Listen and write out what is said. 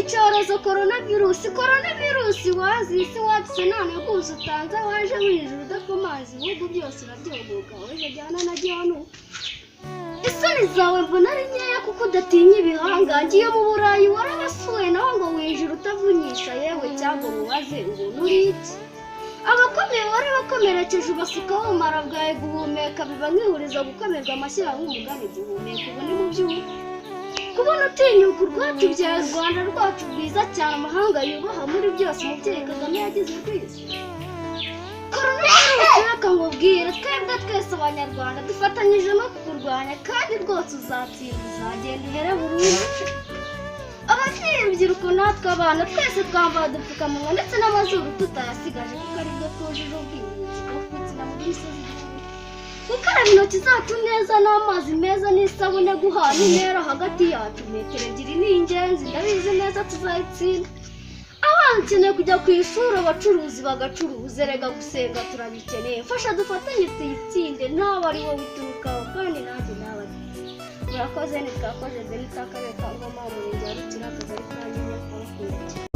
icyorezo coronavirus wazisi watse none kuza utanze waje wijuru udakomazi ibihugu byose urabyogoga weje jyana na jyano isoni zawe mbona ari nkeya kuko udatinya ibihanga ngiye mu Burayi warabasuwe naho ngo wijuru utavunyisha yewe cyangwa mubaze ubuntu uriki abakomeye wari bakomerekeje ubasukaho umara bwawe guhumeka biba nkihuriza gukomerwa amashyiraho umugani guhumeka ubone mu by'ubu kubona utinyuka urwatubyaye u Rwanda rwacu rwiza cyane amahanga yubaha muri byose umubyeyi Kagame yagize urwiza coronavirus reka nkubwire twebwe twese abanyarwanda dufatanyije no kurwanya kandi rwose uzatsinda uzagenda uhere burundu ababyeyi urubyiruko natwe abana twese twambaye udupfukamunwa ndetse n'amazuru tutayasigaje kuko aribwo twujuje ubwirinzi bwo kwitsina muri misozi gukaraba intoki zacu neza n'amazi meza n'isabune guhana intera hagati yacu metero 2 ni ingenzi ndabizi neza tuzayitsinda abana ukeneye kujya ku ishuri abacuruzi bagacuruza erega gusenga turabikeneye mfasha dufatanye tuyitsinde ntawe ari wowe uturukaho kandi nanjye nawe urakoze nitwakoze Denise Akarere ka Ngoma mu murenge wa Rutsiro akagari ka Nyamata.